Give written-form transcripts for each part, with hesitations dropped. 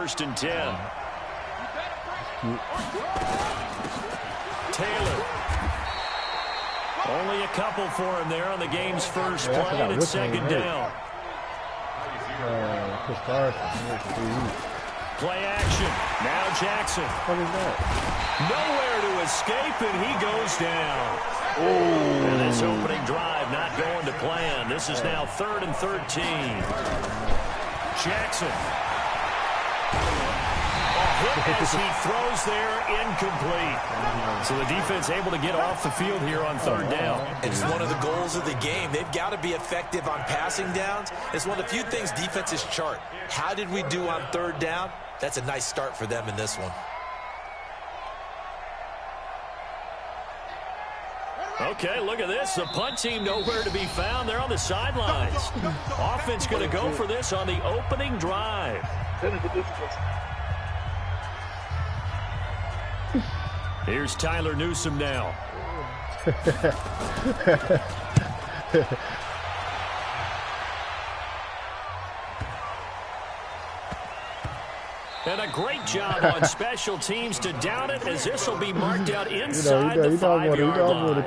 first and 10. Taylor. Only a couple for him there on the game's first play, and it's second down. Play action. Now Jackson. What is that? Nowhere to escape, and he goes down. And this opening drive not going to plan. This is now 3rd and 13. Jackson. As he throws there, incomplete. So the defense able to get off the field here on 3rd down. It's one of the goals of the game. They've got to be effective on passing downs. It's one of the few things defenses chart. How did we do on 3rd down? That's a nice start for them in this one. Okay, look at this. The punt team nowhere to be found. They're on the sidelines. Offense going to go for this on the opening drive. Here's Tyler Newsome now. And a great job on special teams to down it, as this will be marked out inside the 5-yard line.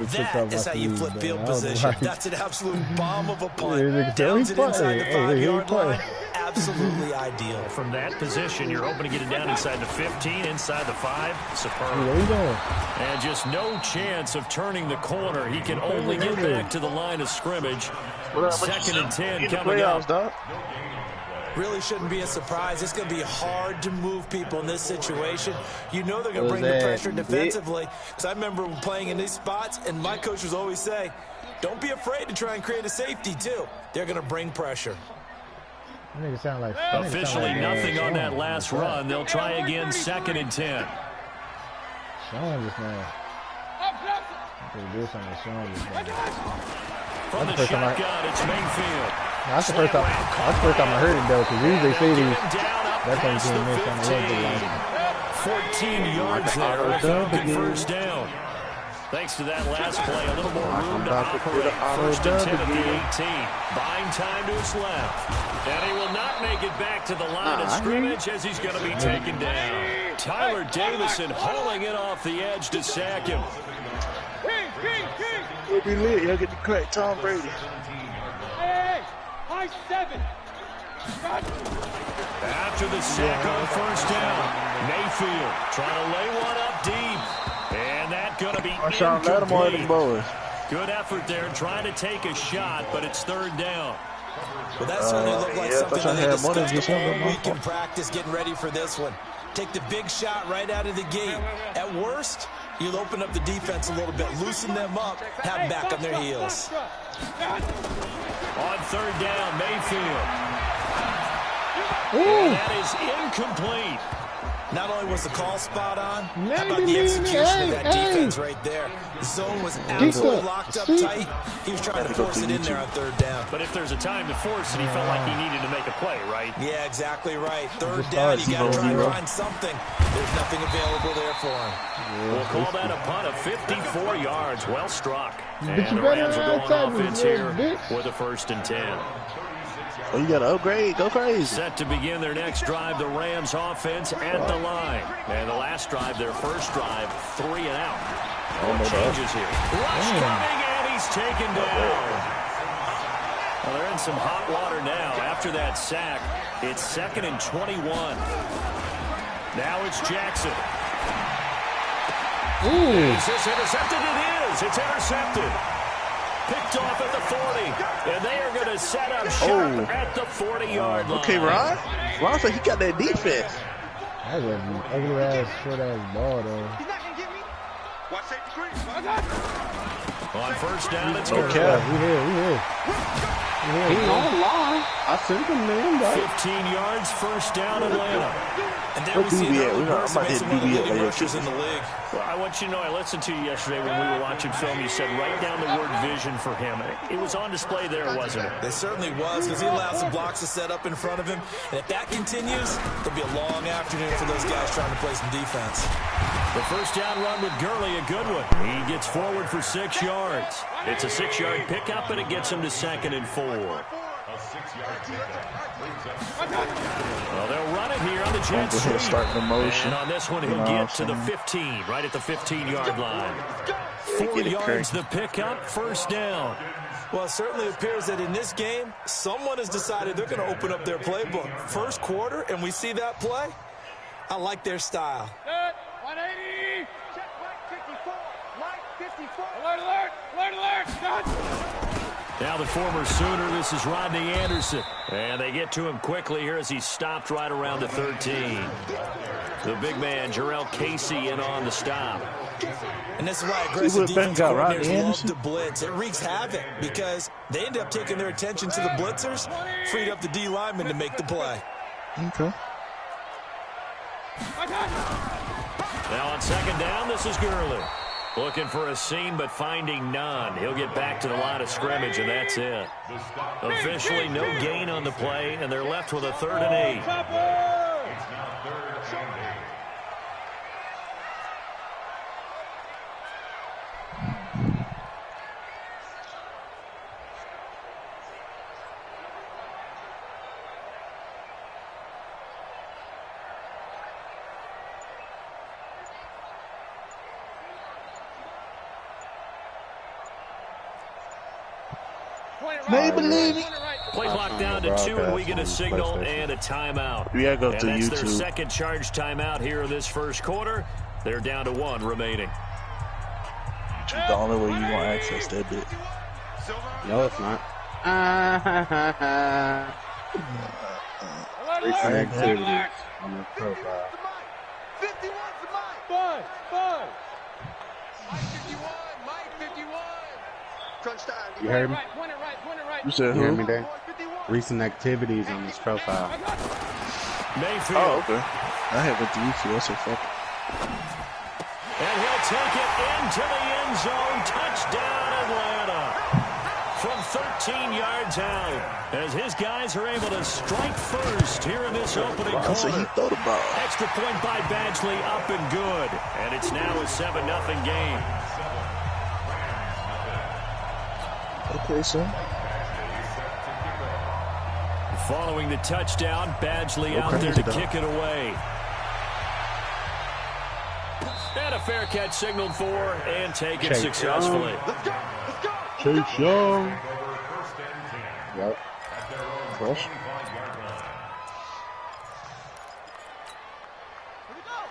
That is how you flip field position. That's an absolute bomb of a punt. Downs it inside the 5-yard line. Absolutely ideal. From that position, you're hoping to get it down inside the 15, inside the 5. Superb. And just no chance of turning the corner. He can only get back to the line of scrimmage. 2nd and 10 coming up. Really shouldn't be a surprise. It's going to be hard to move people in this situation. You know they're going to bring the pressure defensively. Because I remember playing in these spots, and my coach would always say, don't be afraid to try and create a safety, too. They're going to bring pressure. Officially nothing on that last run. They'll try again 2nd and 10. From the shotgun, it's Mayfield. That's the first time I heard it, though, because usually they say these. That thing's going to miss on the line. 14 yards there. Good first down. Thanks to that last play, a little more room to operate. 1st and 10 at the 18. Buying time to his left. And he will not make it back to the line of scrimmage as he's going to be taken down. Tyler Davison hauling it off the edge to sack him. He'll be lit. He'll get the crack. Tom Brady. High 7. After the sack on 1st down, Mayfield trying to lay one up deep. And that going to be incomplete. Good effort there trying to take a shot, but it's 3rd down. Well, that certainly looked like something that they discussed all week in practice getting ready for this one. Take the big shot right out of the gate. At worst, you'll open up the defense a little bit, loosen them up, have them back on their heels. On 3rd down, Mayfield. And that is incomplete. Not only was the call spot on, how about the execution of that defense right there? The zone was absolutely locked up tight. He was trying to force it in there on 3rd down. But if there's a time to force it, he felt like he needed to make a play, right? Yeah, exactly right. 3rd down, you got to try and find something. There's nothing available there for him. We'll call that a punt of 54 yards. Well struck. And the Rams will go on offense here with a 1st and 10. Oh, you got to upgrade. Go crazy. Set to begin their next drive, the Rams offense at the line. And the last drive, their first drive, 3 and out. No changes here. Rush coming, and he's taken down. Well, they're in some hot water now. After that sack, it's 2nd and 21. Now it's Jackson. Is this intercepted? It is. It's intercepted. Picked off at the 40, and they are going to set up shop at the 40-yard line. Okay, Ron said he got that defense. That's an ugly-ass, short-ass ball, though. He's not going to get me. Watch safety green. On 1st down, it's good. Okay. We here. He don't lie. I sent him, man. 15 yards, 1st down, Atlanta. And there we see another person makes one of the leading rushers in the league. Well, I want you to know, I listened to you yesterday when we were watching film. You said write down the word vision for him. It was on display there, wasn't it? It certainly was, because he allowed some blocks to set up in front of him. And if that continues, it'll be a long afternoon for those guys trying to play some defense. The 1st down run with Gurley, a good one. He gets forward for 6 yards. It's a 6-yard pickup, and it gets him to 2nd and 4. Well, they'll jet sweep. Start the motion. And on this one, he'll get to the 15, right at the 15-yard line. 4 yards the pickup, first down. Well, it certainly appears that in this game, someone has decided they're going to open up their playbook. First quarter, and we see that play. I like their style. 180. Check Mike 54. Mike 54. Alert, alert, alert, alert. Now the former Sooner, this is Rodney Anderson. And they get to him quickly here as he's stopped right around the 13. The big man, Jarrell Casey, in on the stop. And this is why aggressive defense coordinators love to blitz. It wreaks havoc because they end up taking their attention to the blitzers, freed up the D lineman to make the play. Okay. Now on second down, this is Gurley. Looking for a seam, but finding none. He'll get back to the line of scrimmage, and that's it. Officially no gain on the play, and they're left with a 3rd and 8. Maybelline. Play clock down to 2, and we get a signal and a timeout. We gotta go to that's YouTube. Their second charge timeout here in this first quarter. They're down to 1 remaining. YouTube, the only way you want to access that bit. No, it's not. Activities on the profile. 51 to Mike. Five. Mike 51. Mike 51. Crunch time. You heard me? Point it right. You said You who? hear me there? Recent activities on this profile. Mayfield. Oh, okay. I have went to YouTube. I said fuck it. And he'll take it into the end zone. Touchdown, Atlanta. From 13 yards out, as his guys are able to strike first here in this opening quarter. So he thought about Extra point by Badgley, up and good. And it's now a 7-0 game. okay, so. Following the touchdown, Badgley out there to kick it away. And a fair catch signaled for and taken successfully. Let's go. Chase Young. Yep. Fresh.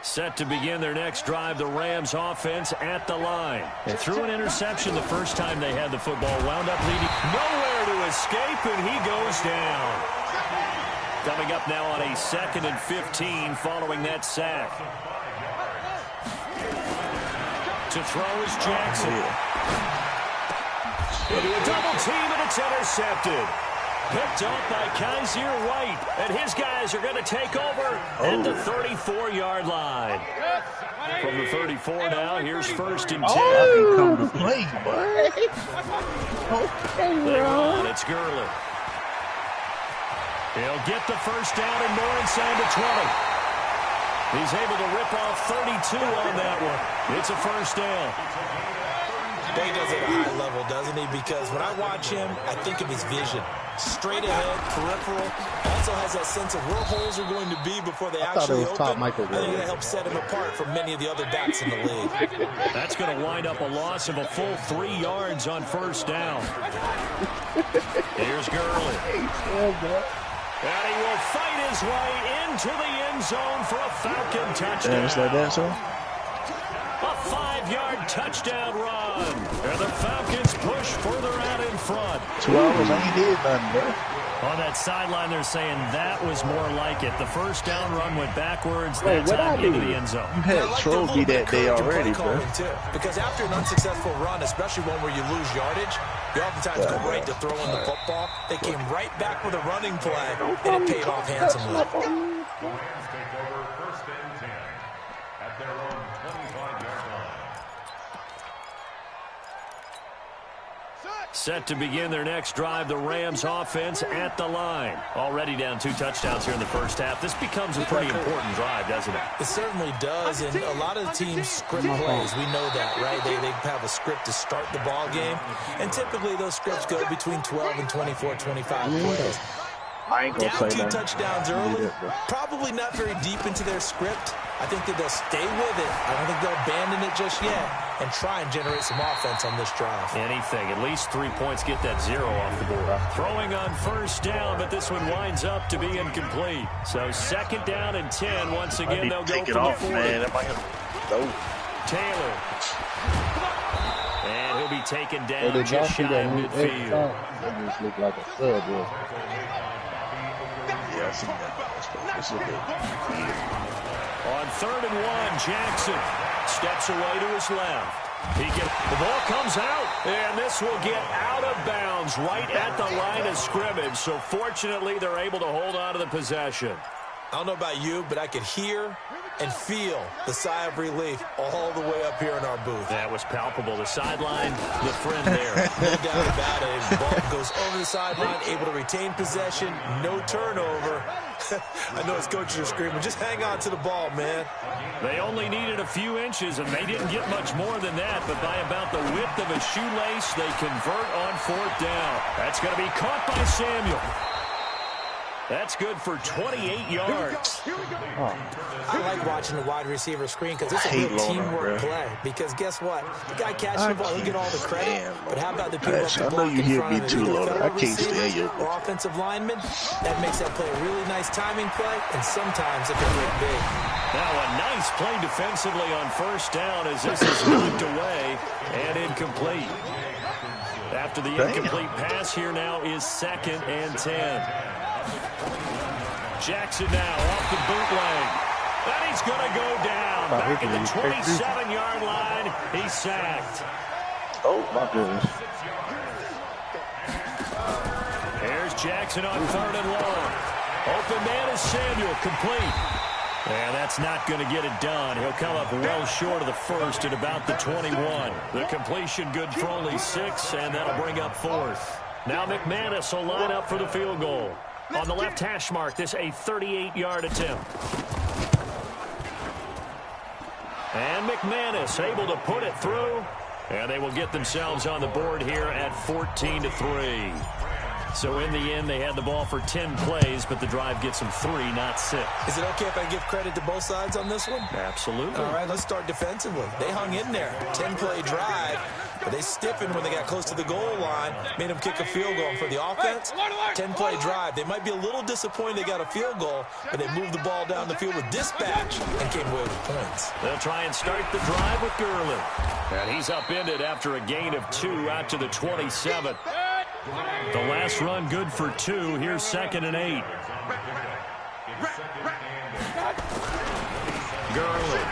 Set to begin their next drive, the Rams offense at the line. They threw an interception the first time they had the football, wound up leading. Nowhere to escape, and he goes down. Coming up now on a 2nd and 15 following that sack. To throw is Jackson. Into a double team, and it's intercepted. Picked off by Kaiser White, and his guys are going to take over at the 34-yard line. From the 34 now, here's 1st and 10. Oh, come to play, boy. They run, it's Gurley. He'll get the first down and more inside the 20. He's able to rip off 32 on that one. It's a first down. He does it at a high level, doesn't he? Because when I watch him, I think of his vision. Straight ahead, peripheral. Also has that sense of where holes are going to be before they actually open. I think that helps set him apart from many of the other backs in the league. That's going to wind up a loss of a full 3 yards on first down. Here's Gurley. And he will fight his way into the end zone for a Falcon touchdown. Just like that, sir. A 5-yard touchdown run. And the Falcons push further out in front. 2 hours, I ain't did nothing, bro. On that sideline, they're saying that was more like it. The first down run went backwards. That time into the end zone. You had Trophy that day already, bro. Because after an unsuccessful run, especially one where you lose yardage, you oftentimes go right to throwing the football. They came right back with a running play, and it paid off handsomely. Set to begin their next drive, the Rams offense at the line. Already down 2 touchdowns here in the first half. This becomes a pretty important drive, doesn't it? It certainly does, and a lot of the teams script plays. We know that, right? They have a script to start the ball game, and typically those scripts go between 12 and 24, 25 plays. I ain't gonna Down say 2 that. touchdowns early, probably probably not very deep into their script. I think that they'll stay with it. I don't think they'll abandon it just yet and try and generate some offense on this drive. Anything. At least 3 points, get that 0 off the board. Throwing on first down, but this one winds up to be incomplete. So second down and 10. Once again, they'll go for the 40. Man. Taylor. And he'll be taken down just shy of midfield. That just look like a sub, bro. Yeah, I see that. It's a bit. On 3rd and 1, Jackson steps away to his left. The ball comes out, and this will get out of bounds right at the line of scrimmage. So fortunately, they're able to hold on to the possession. I don't know about you, but I could hear and feel the sigh of relief all the way up here in our booth. That was palpable. The sideline, the friend there. No doubt about it. The ball goes over the sideline, able to retain possession, no turnover. I know his coaches are screaming, just hang on to the ball, man. They only needed a few inches, and they didn't get much more than that, but by about the width of a shoelace, they convert on 4th down. That's going to be caught by Samuel. That's good for 28 yards. I like watching the wide receiver screen because it's a real teamwork play. Because guess what? The guy catching the ball, he'll get all the credit. But how about the people up the block in front of him? Either fellow receiver or offensive lineman. That makes that play a really nice timing play, and sometimes it can look big. Now a nice play defensively on 1st down as this is knocked away and incomplete. After the incomplete pass, here now is 2nd and 10. Jackson now off the bootleg. And he's going to go down. Back at the 27-yard line. He's sacked. Oh, my goodness. Here's Jackson on 3rd and long. Open man is Samuel, complete. And that's not going to get it done. He'll come up well short of the 1st at about the 21. The completion good for only 6, and that'll bring up 4th. Now McManus will line up for the field goal. On the left hash mark, this a 38-yard attempt. And McManus able to put it through. And they will get themselves on the board here at 14-3. So in the end, they had the ball for 10 plays, but the drive gets them 3, not 6. Is it okay if I give credit to both sides on this one? Absolutely. All right, let's start defensively. They hung in there. 10-play drive, but they stiffened when they got close to the goal line, made them kick a field goal. And for the offense, 10-play drive. They might be a little disappointed they got a field goal, but they moved the ball down the field with dispatch and came away with points. They'll try and start the drive with Gurley. And he's upended after a gain of 2 out to the 27. The last run good for 2. Here's 2nd and 8. Gurley.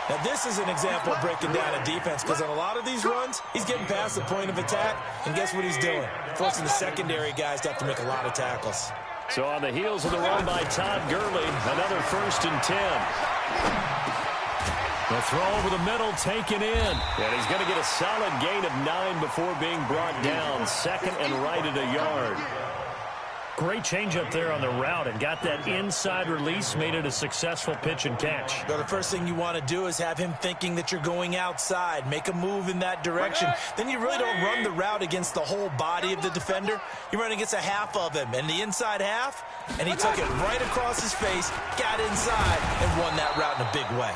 Now this is an example of breaking down a defense because on a lot of these runs, he's getting past the point of attack, and guess what he's doing? Forcing the secondary guys to have to make a lot of tackles. So on the heels of the run by Todd Gurley, another 1st and 10. The throw over the middle, taken in. And he's going to get a solid gain of 9 before being brought down. 2nd and right at a yard. Great change up there on the route and got that inside release, made it a successful pitch and catch. Well, the first thing you want to do is have him thinking that you're going outside, make a move in that direction. Then you really don't run the route against the whole body of the defender. You run against a half of him, and the inside half, and he took it right across his face, got inside, and won that route in a big way.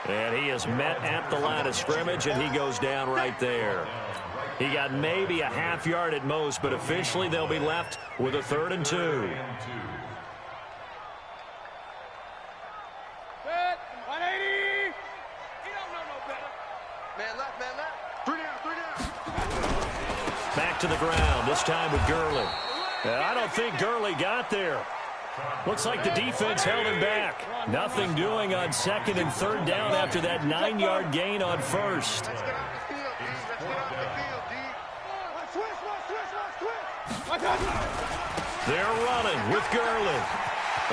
And he is met at the line of scrimmage, and he goes down right there. He got maybe a half yard at most, but officially they'll be left with a 3rd and 2. Man, left, man, left. 3 down. Back to the ground, this time with Gurley. I don't think Gurley got there. Looks like the defense held him back. Nothing doing on 2nd and 3rd down after that 9-yard gain on 1st. They're running with Gurley.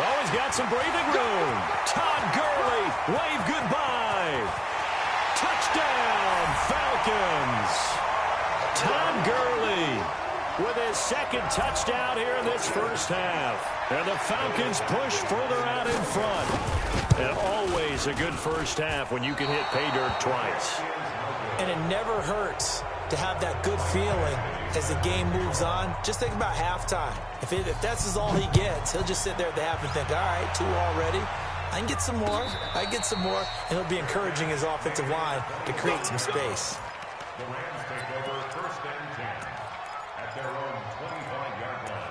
Oh, he's got some breathing room. Todd Gurley, wave goodbye. Touchdown, Falcons. Todd Gurley with his 2nd touchdown here in this first half. And the Falcons push further out in front. And always a good first half when you can hit pay dirt twice. And it never hurts to have that good feeling as the game moves on, just think about halftime. If that's all he gets, he'll just sit there at the half and think, all right, 2 already. I can get some more. I can get some more. And he'll be encouraging his offensive line to create some space. The Rams take over 1st and 10 at their own 25-yard line.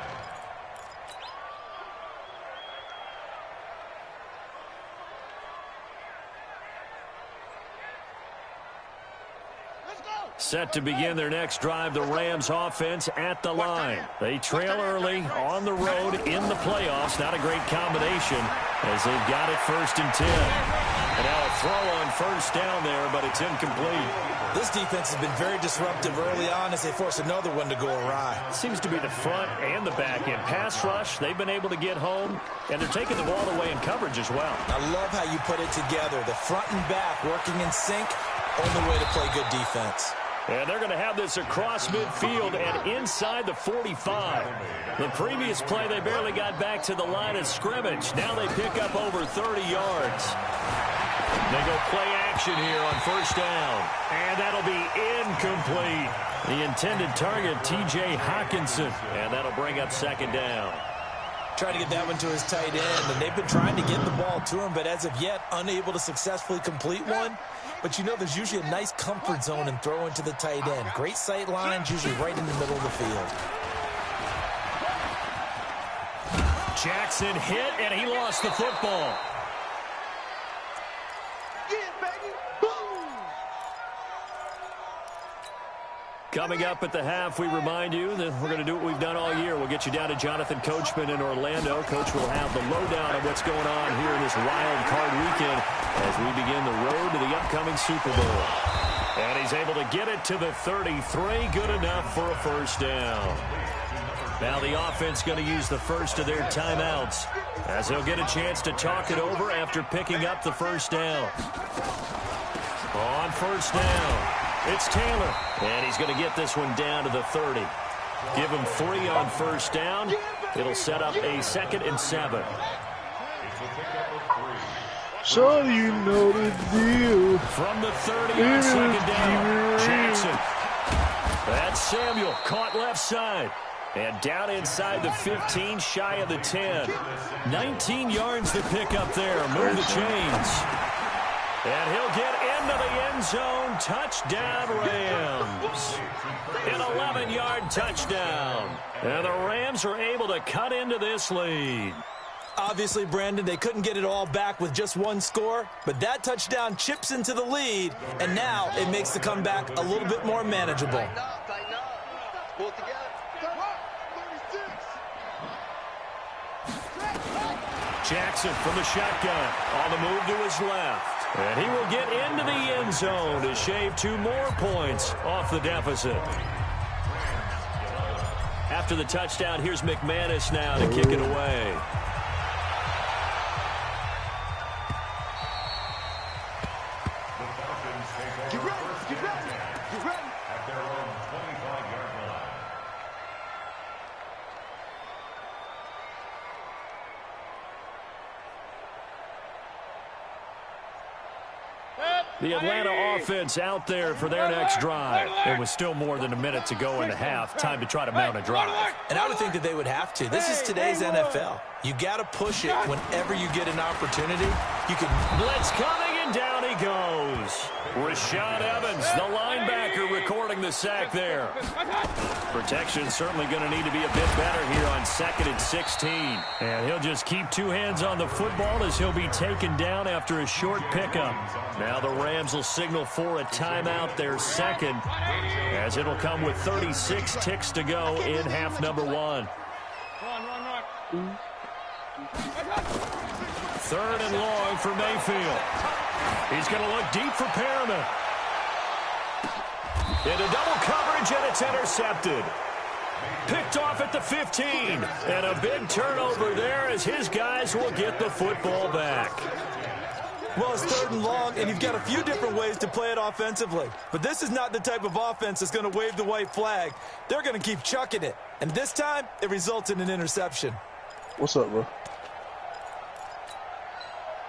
Set to begin their next drive, the Rams offense at the line. They trail early on the road in the playoffs. Not a great combination as they've got it 1st and 10. And now a throw on 1st down there, but it's incomplete. This defense has been very disruptive early on as they force another one to go awry. Seems to be the front and the back end. Pass rush, they've been able to get home, and they're taking the ball away in coverage as well. I love how you put it together. The front and back working in sync, only way to play good defense. And they're going to have this across midfield and inside the 45. The previous play, they barely got back to the line of scrimmage. Now they pick up over 30 yards. They go play action here on 1st down. And that'll be incomplete. The intended target, T.J. Hawkinson. And that'll bring up 2nd down. Trying to get that one to his tight end, and they've been trying to get the ball to him, but as of yet, unable to successfully complete one. But you know there's usually a nice comfort zone in throwing to the tight end. Great sight lines, usually right in the middle of the field. Jackson hit, and he lost the football. Coming up at the half, we remind you that we're going to do what we've done all year. We'll get you down to Jonathan Coachman in Orlando. Coach will have the lowdown of what's going on here in this wild card weekend as we begin the road to the upcoming Super Bowl. And he's able to get it to the 33. Good enough for a 1st down. Now the offense going to use the first of their timeouts as they'll get a chance to talk it over after picking up the 1st down. On 1st down. It's Taylor, and he's going to get this one down to the 30. Give him 3 on 1st down. It'll set up a 2nd and 7. So you know the deal. From the 30 on 2nd down, Jackson. That's Samuel, caught left side. And down inside the 15, shy of the 10. 19 yards to pick up there. Move the chains. And he'll get into the end zone. Touchdown, Rams. An 11-yard touchdown. And the Rams are able to cut into this lead. Obviously, Brandon, they couldn't get it all back with just one score, but that touchdown chips into the lead, and now it makes the comeback a little bit more manageable. Tighten up. Pull it together. Jackson from the shotgun. On the move to his left. And he will get into the end zone to shave 2 more points off the deficit. After the touchdown, here's McManus now to kick it away. Get ready. Get ready. Get ready. At their own 25-yard line. The Atlanta offense out there for their next drive. It was still more than a minute to go in the half. Time to try to mount a drive. And I would think that they would have to. This is today's NFL. You got to push it whenever you get an opportunity. You can blitz coming, and down he goes. Rashad Evans, the linebacker, recording the sack there. Protection certainly going to need to be a bit better here on 2nd and 16. And he'll just keep 2 hands on the football as he'll be taken down after a short pickup. Now the Rams will signal for a timeout, their 2nd, as it'll come with 36 ticks to go in half number 1. 3rd and long for Mayfield. He's going to look deep for Perriman. Into double coverage, and it's intercepted. Picked off at the 15. And a big turnover there as his guys will get the football back. Well, it's 3rd and long, and you've got a few different ways to play it offensively. But this is not the type of offense that's going to wave the white flag. They're going to keep chucking it. And this time, it results in an interception. What's up, bro?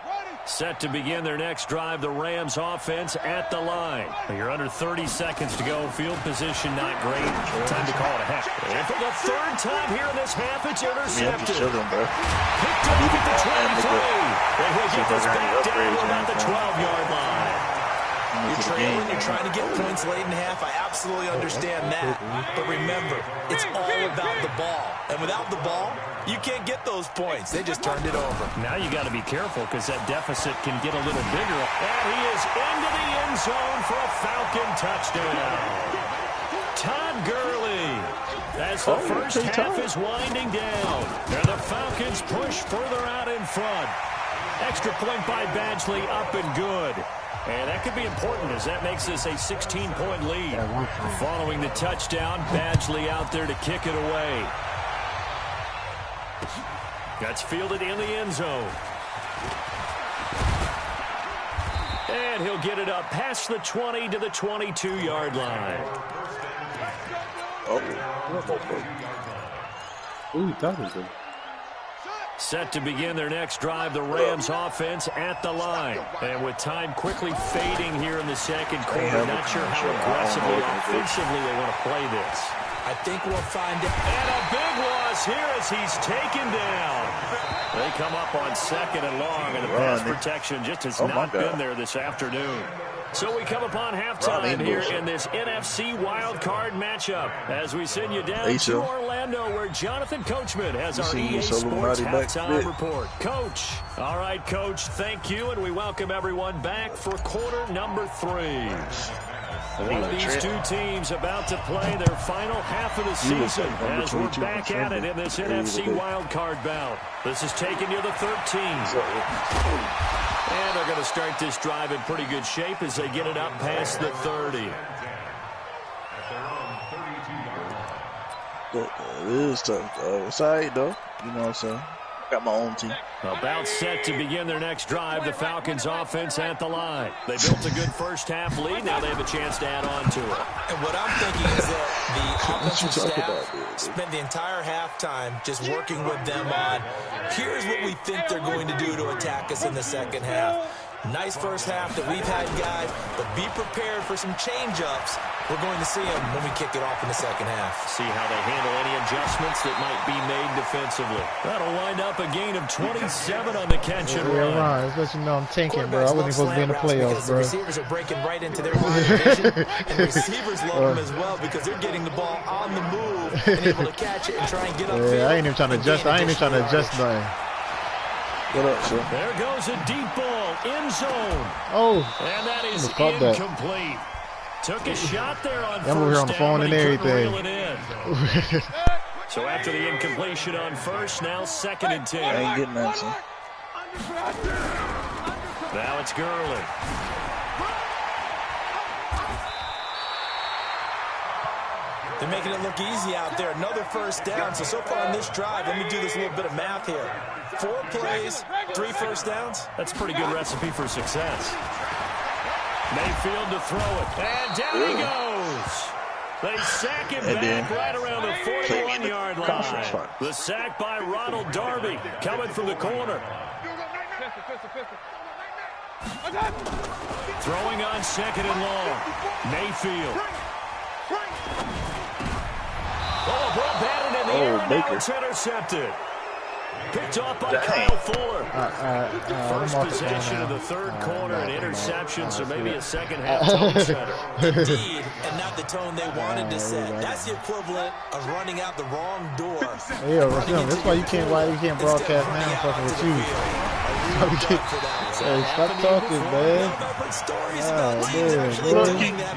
Ready. Set to begin their next drive, the Rams offense at the line. You're under 30 seconds to go. Field position not great. Time to call it a half. And for the third time here in this half, it's intercepted. Picked up at the 23. And he'll get this back down to about the 12-yard line. You're trailing, you're trying to get points late in half. I absolutely understand that. But remember, it's all about the ball. And without the ball, you can't get those points. They just turned it over. Now you got to be careful because that deficit can get a little bigger. And he is into the end zone for a Falcon touchdown. Todd Gurley, as the first half is winding down. And the Falcons push further out in front. Extra point by Badgley, up and good. And that could be important as that makes this a 16-point lead. Following the touchdown, Badgley out there to kick it away. That's fielded in the end zone. And he'll get it up past the 20 to the 22-yard line. Ooh, that was good. Set to begin their next drive, the Rams offense at the line. And with time quickly fading here in the second quarter, not sure how aggressively, offensively they want to play this. I think we'll find out. And a big loss here as he's taken down. They come up on second and long, and the pass protection just has not been there this afternoon. So we come upon halftime here in this NFC wildcard matchup as we send you down to Orlando where Jonathan Coachman has our EA Sports halftime report. Coach. All right, Coach, thank you, and we welcome everyone back for quarter number 3. One of these two teams about to play their final half of the season as we're back at it in this NFC wildcard bout. This is taking you to the 13. And they're going to start this drive in pretty good shape as they get it up past the 30. It is tough. It's all right, though. You know what I'm saying? Got my own team. About set to begin their next drive, the Falcons offense at the line. They built a good first half lead. Now they have a chance to add on to it. And what I'm thinking is that the offensive staff spent the entire halftime just working with them on, here's what we think they're going to do to attack us in the second half. Nice first half that we've had, guys, but be prepared for some change-ups. We're going to see them when we kick it off in the second half. See how they handle any adjustments that might be made defensively. That'll wind up a gain of 27 on the catch and run. Yeah, Ron, just let you know I'm tanking, bro. I wasn't supposed to be in the playoffs, bro. The receivers are breaking right into their line of vision, and the receivers love them as well because they're getting the ball on the move and able to catch it and try and get upfield. Yeah, I ain't even trying to adjust. I ain't even trying to adjust nothing. What up, sir? There goes a deep ball, end zone. Oh, and that is incomplete. Took a shot there on I'm over here on the phone and everything. So after the incompletion on first, now 2nd and 10. I ain't getting that, son. Now it's Gurley. They're making it look easy out there. Another first down. So far on this drive, let me do this little bit of math here. 4 plays, 3 first downs. That's a pretty good recipe for success. Mayfield to throw it. And down he goes. They sack him back right around the 41-yard line. The sack by Ronald Darby coming from the corner. Throwing on 2nd and long. Mayfield. Oh, ball batted in the air, and now it's intercepted. Picked off by Kyle Fuller. First possession of the third quarter, an interception, so maybe a second half tone setter. Indeed, and not the tone they wanted to set. That's the equivalent of running out the wrong door. Yeah, that's why you can't broadcast now fucking with you. Hey, stop talking, man.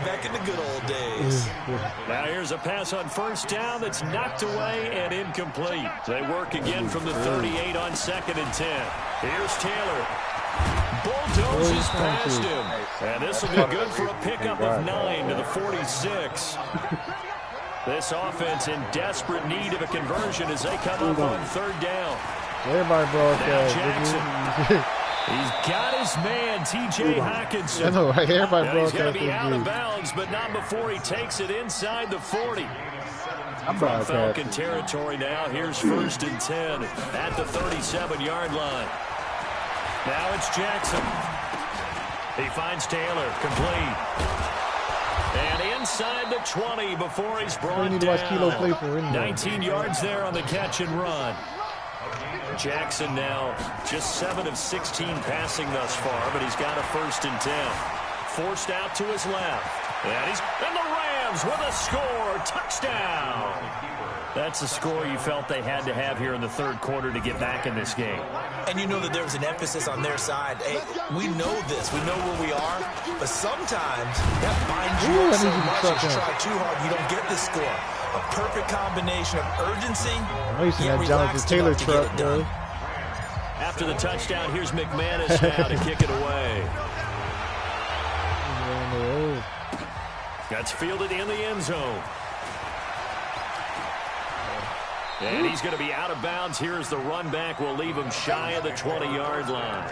Back in the good old days. Now here's a pass on first down that's knocked away and incomplete. They work again from the 38 on 2nd and 10. Here's Taylor. Bulldozes past him. And this will be good for a pickup of 9 to the 46. This offense in desperate need of a conversion as they come up on 3rd down. Everybody broadcast. He's got his man, T.J. Hockenson. I know, right? Everybody He's going to broadcast. be out of bounds, but not before he takes it inside the 40. I'm From Falcon territory now. Here's 1st and 10 at the 37-yard line. Now it's Jackson. He finds Taylor, complete. And inside the 20 before he's brought down. 19 yards there on the catch and run. Jackson now just 7 of 16 passing thus far, but he's got a 1st and 10. Forced out to his left. And the Rams with a score. Touchdown. That's a score you felt they had to have here in the 3rd quarter to get back in this game. And you know that there was an emphasis on their side. Hey, we know this. We know where we are. But sometimes that binds you up so much and you try too hard, you don't get the score. A perfect combination of urgency. I know you seen that Jonathan Taylor truck, bro. After the touchdown, here's McManus now to kick it away. That's fielded in the end zone. And he's going to be out of bounds. Here's the run back. Will leave him shy of the 20-yard line.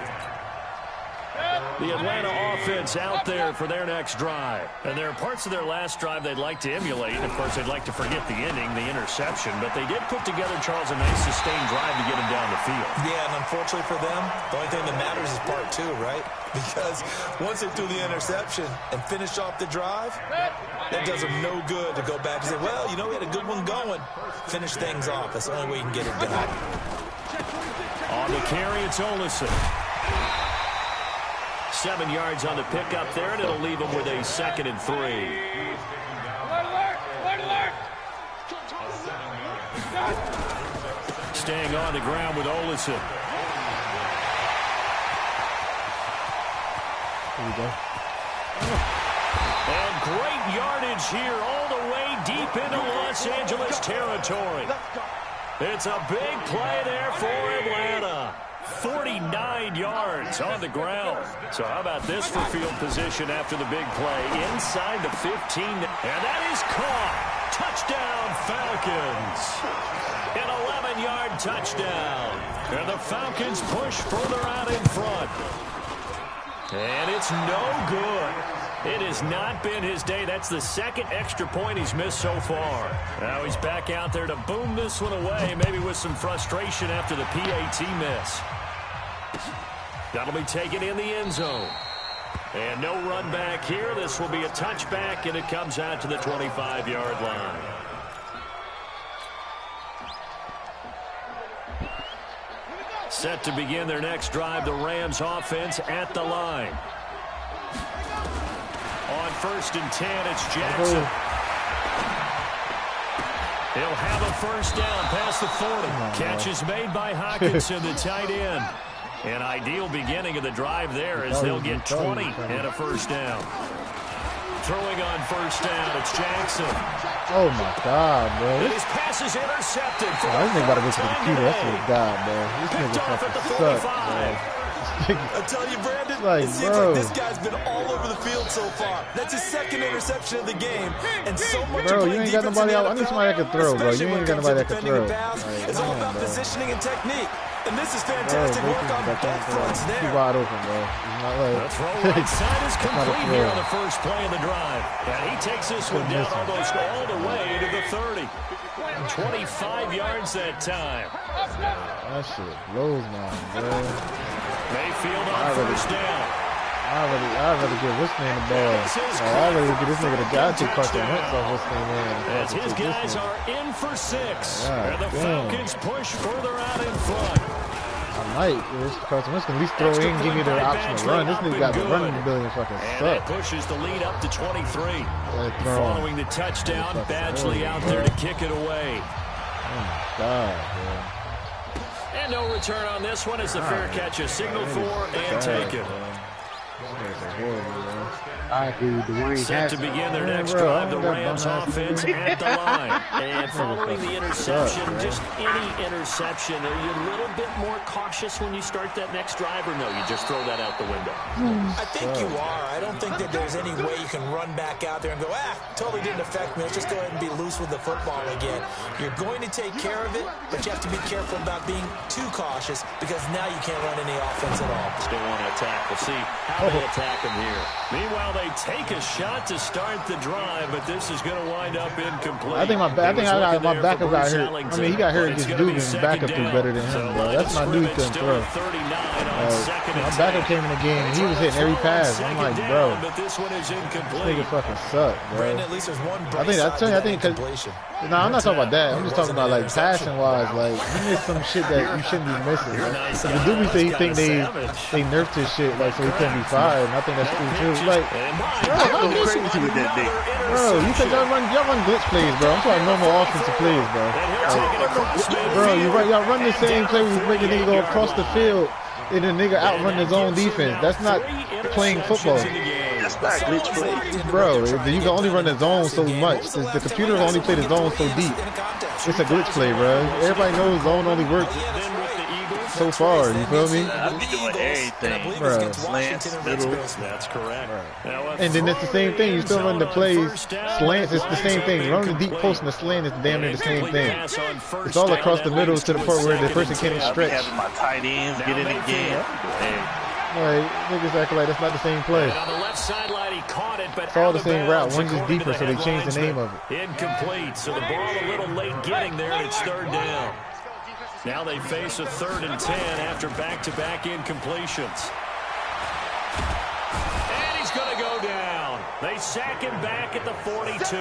The Atlanta offense out there for their next drive. And there are parts of their last drive they'd like to emulate. Of course, they'd like to forget the ending, the interception. But they did put together, Charles, a nice sustained drive to get him down the field. Yeah, and unfortunately for them, the only thing that matters is part 2, right? Because once they threw the interception and finished off the drive, that does them no good to go back and say, well, you know, we had a good one going. Finish things off. That's the only way you can get it done. On the carry, it's Olsen. 7 yards on the pickup there, and it'll leave him with a 2nd and 3. Staying on the ground with Olsen. Here we go. And great yardage here all the way deep into Los Angeles territory. It's a big play there for Atlanta. 49 yards on the ground. So how about this for field position after the big play? Inside the 15. And that is caught. Touchdown, Falcons. An 11-yard touchdown. And the Falcons push further out in front. And it's no good. It has not been his day. That's the 2nd extra point he's missed so far. Now he's back out there to boom this one away, maybe with some frustration after the PAT miss. That'll be taken in the end zone. And no run back here. This will be a touchback, and it comes out to the 25-yard line. Set to begin their next drive, the Rams offense at the line. On 1st and 10, it's Jackson. He'll have a 1st down past the 40. Catch is made by Hawkinson, the tight end. An ideal beginning of the drive there as they'll get 20 and a 1st down. Throwing on 1st down, it's Jackson. Oh, my God, bro. And his pass is intercepted. This nigga about to go to the computer. That's what God, bro. This nigga fucking sucks, bro. I tell you, Brandon, it seems like this guy's been all over the field so far. That's his 2nd interception of the game. And so much bro, you ain't got nobody out. I need somebody that can throw, bro. You ain't got nobody that can throw. It's all about positioning and technique. And this is fantastic work on both fronts there. He's wide open, bro. He's not like... The throw right side is complete here on the first play of the drive. And he takes this one down almost all the way to the 30. 25 yards that time. That shit blows my mind, bro. Mayfield on 1st down. I'd rather give this man the ball. I'd rather give this nigga the guy to Carson Wentz off this thing, man. As his guys are in for 6. And the Falcons push further out in front. I might. Carson Wentz can at least throw in and give me the option to run. This nigga got the running ability fucking suck. And that pushes the lead up to 23. Following the touchdown, Badgley out there to kick it away. Oh, my God, bro. And no return on this one as the fair catch is signaled for and taken. I agree with Dwayne. Set to begin their next drive, the Rams offense at the line. And following the interception, just any interception, are you a little bit more cautious when you start that next drive, or no, you just throw that out the window? I think you are. I don't think that there's any way you can run back out there and go, totally didn't affect me. Let's just go ahead and be loose with the football again. You're going to take care of it, but you have to be careful about being too cautious because now you can't run any offense at all. Still want to attack. We'll see how will attack him here. Meanwhile, they take a shot to start the drive, but this is going to wind up incomplete. I think I got my backup got hurt. I mean, he got hurt against Dugan. His backup threw better than him, bro. That's my dude couldn't throw. My backup came in the game and he was hitting every pass. I'm like, bro, this nigga fucking suck, bro. I think because no, I'm not talking about that. I'm just talking about like passing wise. Like he missed some shit that you shouldn't be missing. Like, the Doobie say he think they nerfed his shit like so he couldn't be fired. And I think that's true too. Like, bro, crazy with that nigga. Bro, you said y'all run glitch plays, bro. I'm talking normal offensive plays, bro. Like, bro, y'all run the same play where you make a nigga go across the field and the nigga outrun his own defense. That's not playing football. That's not glitch play. Bro, you can only run the zone so much. The computer only play the zone so deep. It's a glitch play, bro. Everybody knows zone only works so far, you feel me? I be doing everything, bro. Slants, middle. That's correct. And then it's the same thing. You still run the plays, slants. It's the same thing. Running the deep post and the slant is damn near the same thing. It's all across the middle to the part where the person can't stretch. Having my tight ends get in again. Like, niggas acting like that's not the same play. On the left sideline, he caught it, but it's all the same route. One's just deeper, so they changed the name of it. Incomplete. So the ball a little late getting there, and it's third down. Now they face a 3rd and 10 after back-to-back incompletions. And he's going to go down. They sack him back at the 42.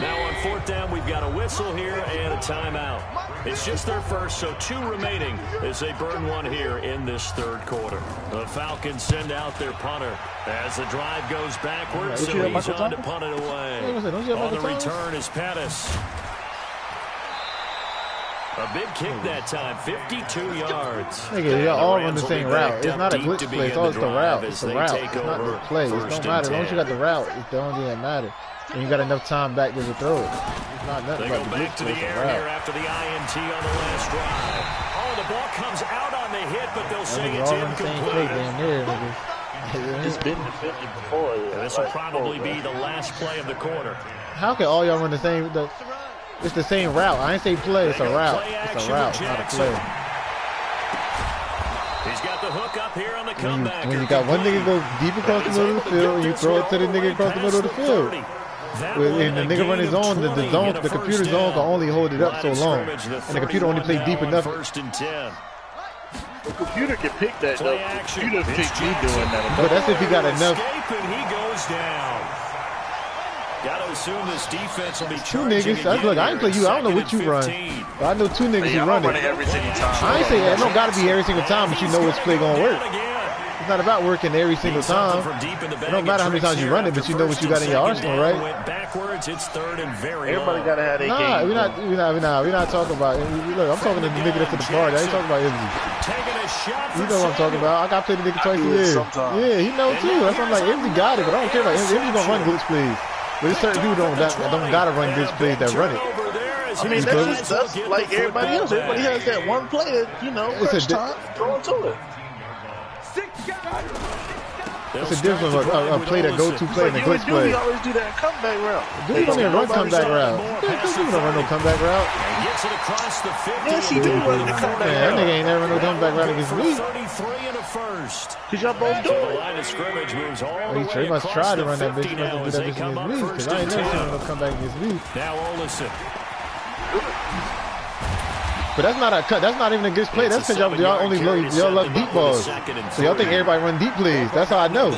Now on 4th down, we've got a whistle here and a timeout. It's just their first, so 2 remaining as they burn one here in this 3rd quarter. The Falcons send out their punter as the drive goes backwards, so he's on to punt it away. On the return is Pettis. A big kick that time, 52 yards. Nigga, y'all all run the same route. It's not a glitch play. It's always the route. It's the route. It's not the play. It don't matter. As long as you got the route, it's the only thing that matters. And you got enough time back there to throw it. It's not nothing about the glitch play. It's the route. Here after the INT on the last drive. Oh, the ball comes out on the hit, but they'll say it's incomplete. It's been defended before. This will probably be the last play of the quarter. How can all y'all run the same? It's the same route. I ain't say play. It's a route. It's a route, not a play. He's got the hook up here on the comeback. When you got one nigga go deep across the middle of the field, and you throw it to the nigga across the middle of the field. And the nigga run his own, the computer zone can only hold it up so long. And the computer only play deep enough. 1st and 10. The computer can pick that, though. The computer pick me doing that. But that's if you got enough. And he goes down. Got to assume this defense will be 2 niggas. Look, I ain't play you. I don't know what you run. But I know 2 niggas who run it. Every single time. I ain't say that. It don't got to be every single time, but you know which play going to work. It's not about working every single time. It don't matter how many times you run it, but you know what you got in your arsenal, right? It's 3rd and very Everybody got to have their game. Nah, we're not talking about. Look, I'm talking to the nigga that's at the party. I ain't talking about Izzy. You know what I'm talking about. I got to play the nigga twice a year. Yeah, he know too. That's why I'm like, Izzy got it, but I don't care about Izzy. Izzy gonna run glitch plays. But there's certain people don't gotta run glitch plays that run it. I mean, that's like everybody else. Everybody has that one play that, you know, first time, throw it to it. It's a difference of a play that go-to play and a glitch play. We always do that comeback route. Dude don't even run comeback route. Dude don't run no comeback route. Gets it across the 50. Yes, he do run the comeback route. That nigga ain't never run no comeback route against me. 33 and a first. Because y'all both do it. The line of scrimmage moves all the way He must try to run that bitch. He now must do that bitch against me. Because I ain't never seen him come back against me. Now Olison. But that's not a cut. That's not even a good play. That's because y'all love deep balls. So y'all think everybody run deep plays. That's how I know.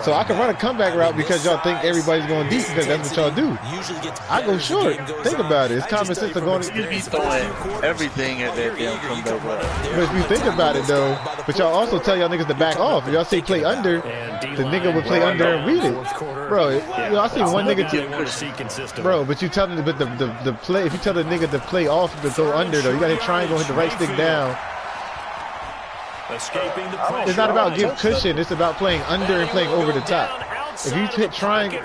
So I can run a comeback route because y'all think everybody's going deep because that's what y'all do. I go short. Think about it. It's common sense of going. You be throwing everything at that damn comeback route. But if you think about it though, but y'all also tell y'all niggas to back off. If y'all say play under, the nigga would play under and read it. Bro, I seen one nigga. Bro, but you tell them, but the play. If you tell the nigga to play off to go under though, you got to triangle, hit the right stick down. It's not about give cushion. It's about playing under and playing over the top. If you hit triangle,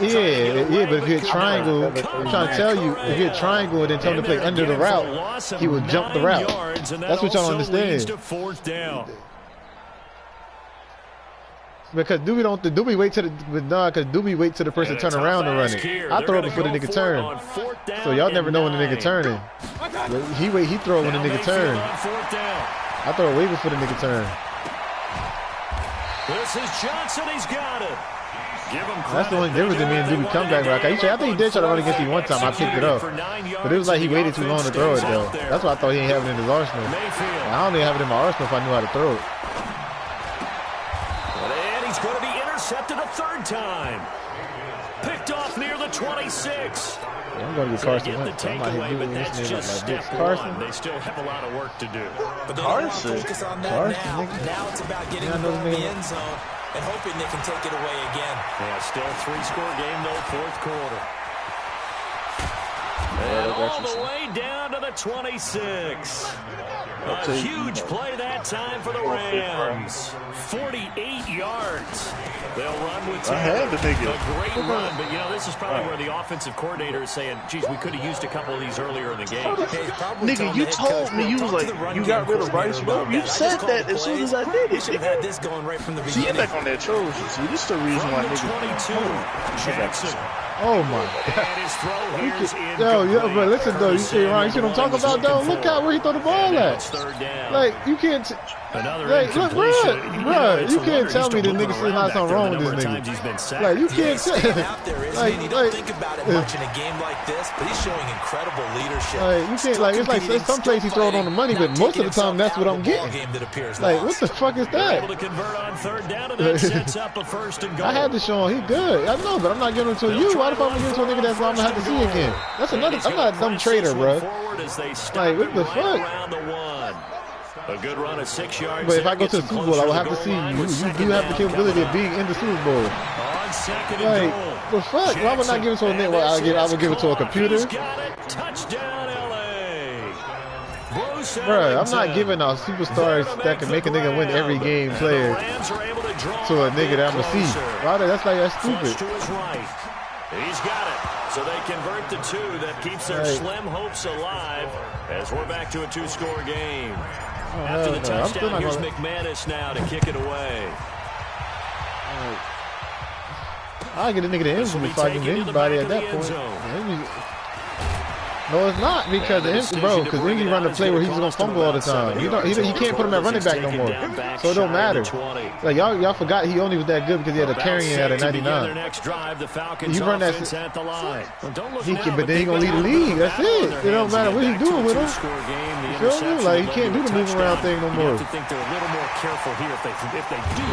yeah, but if you hit triangle, I'm trying to tell you, if you hit triangle and then tell him to play under the route, he will jump the route. That's what y'all don't understand. Because Doobie wait till the person turn around and run it. I throw it before the nigga turn. So y'all never know when the nigga turning. He throw it when the nigga turn. I throw it way before the nigga turn. This is Johnson. He's got it. Give him credit. That's the only difference in me and Doobie comeback rock. I think he did try to run against me one time. I picked it up. But it was like he waited too long to throw it, though. That's why I thought he didn't have it in his arsenal. I don't even have it in my arsenal if I knew how to throw it. And he's going to be intercepted a third time. Picked off near the 26. I'm going to get Carson Wentz. I'm not here doing this name like this. Carson? They still have a lot of work to do. But they don't focus on that now. Now it's about getting the ball in the end zone and hoping they can take it away again. Yeah, still a 3-score game, though, fourth quarter. And all the way down to the 26. A huge play that time for the Rams. 48 yards. They'll run with 10. A great run, but, you know, this is probably where the offensive coordinator is saying, geez, we could have used a couple of these earlier in the game. Nigga, you told me, you was like, you got rid of Bryce Love. You said that as soon as I did it. Should have had this going right from the beginning. See, back on that Trojan. See, this is the reason why niggas. Jackson. Oh my God! Yo, but listen though, you see what I'm talking about though? Look out where he threw the ball at. Like you can't. Like, look, bro, you can't tell me the nigga still not something wrong with this nigga. Like you can't say. You don't think about it much in a game like this, but he's showing incredible leadership. Like you can't. Like it's like some plays he throw it on the money, but most of the time that's what I'm getting. Like what the fuck is that? I had to show him he good. I know, but I'm not giving it to you. Why the fuck am I giving it to a nigga that's I'm gonna have to see again? That's another. I'm not a dumb trader, bro. Like what the fuck? A good run of 6 yards. But if I go to the Super Bowl, I will have to see you. You do have the capability of being in the Super Bowl. Like, the fuck? Why would I not give it to a nigga? Well, I would give it to a computer. Touchdown, LA. Bro, I'm not giving out superstars that can make a nigga win every game player to a nigga that I'm gonna see. Right? That's stupid. He's got it. So they convert the 2. That keeps their slim hopes alive as we're back to a 2-score game. After the touchdown, here's McManus now to kick it away. I'll get a nigga the end zone before I get anybody at that point. No, it's not because because Indy run the play where he's gonna fumble all the time. He can't put him at running back no more, so it don't matter. Like y'all forgot he only was that good because he had a carrying at a 99. He run that. He can, but then he gonna lead the league. That's it. It don't matter what he's doing with him. You feel me? Like he can't do the moving around thing no more. I think they're a little more careful here if they do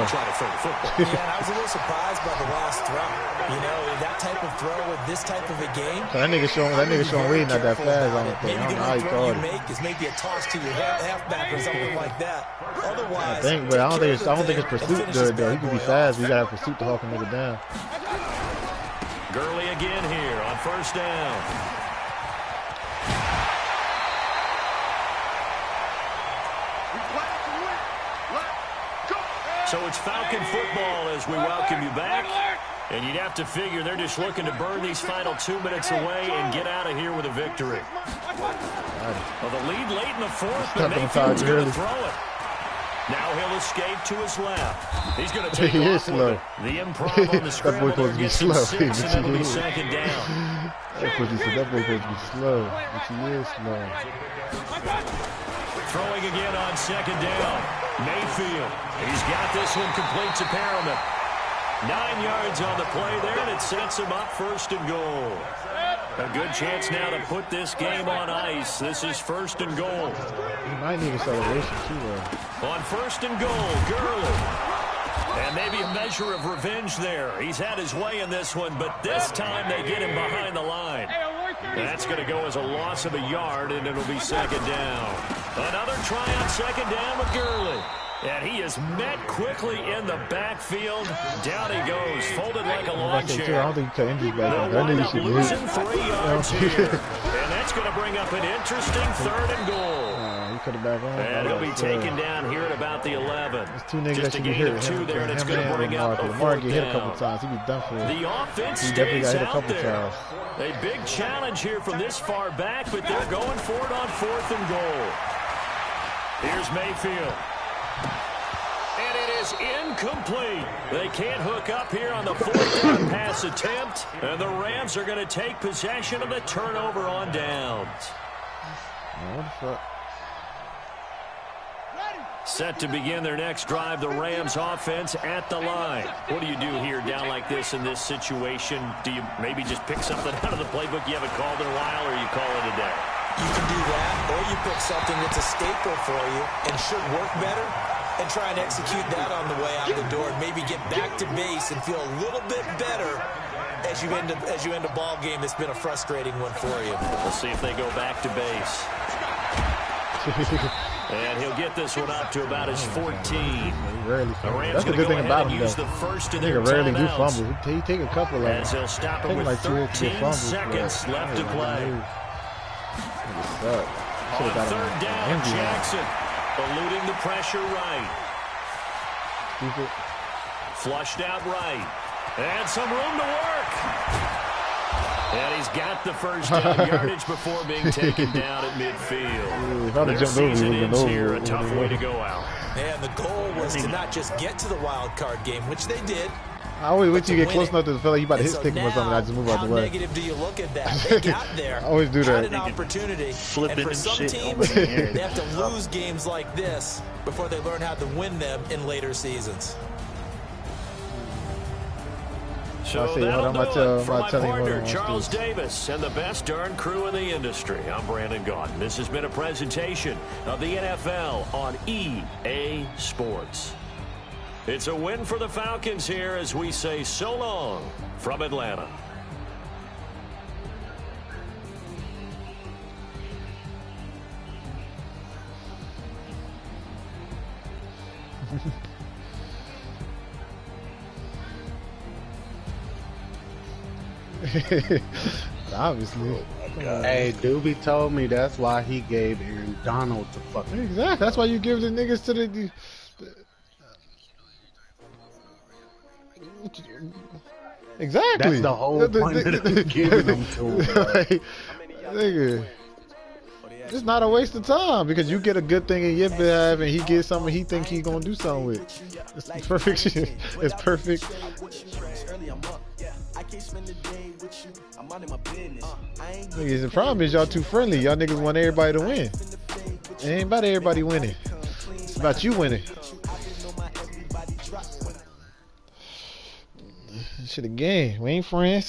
try to throw the football. Yeah, I was a little surprised by the last throw. You know, that type of throw with this type of a game. That nigga showing Wade not that fast. I don't think. I don't know how he caught it. Make is maybe a toss to your halfback or something like that. Otherwise, but I don't think his pursuit good though. He can be fast, but you gotta have pursuit to hawk a nigga down. Gurley again here on first down. So it's Falcon football as we welcome you back. And you'd have to figure they're just looking to burn these final 2 minutes away and get out of here with a victory. Well, the lead late in the fourth, but Mayfield's going to throw it. Now he'll escape to his left. He's going to take off slow. The improv on the scramble. That boy supposed to be slow. 6, and then it'll be second down. That boy supposed to be slow, but he is slow. Throwing again on second down. Mayfield. He's got this one complete to Perriman. 9 yards on the play there, and it sets him up first and goal. A good chance now to put this game on ice. This is first and goal. He might need a celebration too, though. On first and goal, Gurley. And maybe a measure of revenge there. He's had his way in this one, but this time they get him behind the line. That's going to go as a loss of a yard, and it'll be second down. Another try on second down with Gurley. And he is met quickly in the backfield. Down he goes, folded like a lawn chair. I don't think you cut injuries back on. That nigga should be 3 yards here. And that's going to bring up an interesting third and goal. He cut it back on. And he'll be taken down here at about the 11. There's 2 niggas that should be hit. Two there, and it's going to bring up a Lamar get hit a couple times. He'd be done for it. The offense he definitely got hit a stays couple out there. times. A big challenge here from this far back, but they're going for it on fourth and goal. Here's Mayfield. And it is incomplete. They can't hook up here on the fourth down pass attempt. And the Rams are going to take possession of the turnover on downs. What the fuck? Set to begin their next drive, the Rams offense at the line. What do you do here down like this in this situation? Do you maybe just pick something out of the playbook you haven't called in a while, or you call it a day? You can do that, or you pick something that's a staple for you and should work better and try and execute that on the way out the door and maybe get back to base and feel a little bit better as you end a ball game that's been a frustrating one for you. We'll see if they go back to base. And he'll get this one up to about his 14. That's the good thing about him, though. He rarely do fumble. He take a couple of them. As he'll stop it with like 13 seconds left to play. On third down, Jackson eluding the pressure right. Flushed out right. And some room to work. And he's got the first down yardage before being taken down at midfield. Their season ends here, a tough way to go out. And the goal was to not just get to the wild card game, which they did. I always wait till you get close enough to the fella you about to hit stick him or something. I just move out the way. How negative do you look at that? They got there. I always do that. Had an opportunity. Flipping and for some shit teams, they have to lose games like this before they learn how to win them in later seasons. So that'll do it for my partner, Charles Davis, and the best darn crew in the industry. I'm Brandon Gaudin. This has been a presentation of the NFL on EA Sports. It's a win for the Falcons here as we say so long from Atlanta. Obviously. Hey, Doobie told me that's why he gave Aaron Donald the fucking. Exactly. That's why you give the niggas to the exactly. That's the whole point of giving them to him. Like, nigga, it's not a waste of time because you get a good thing in your behalf and he gets something he think he's gonna do something with. It's perfect. It's perfect. Niggas, the problem is y'all too friendly. Y'all niggas want everybody to win. It ain't about everybody winning. It's about you winning. Shit again. We ain't friends.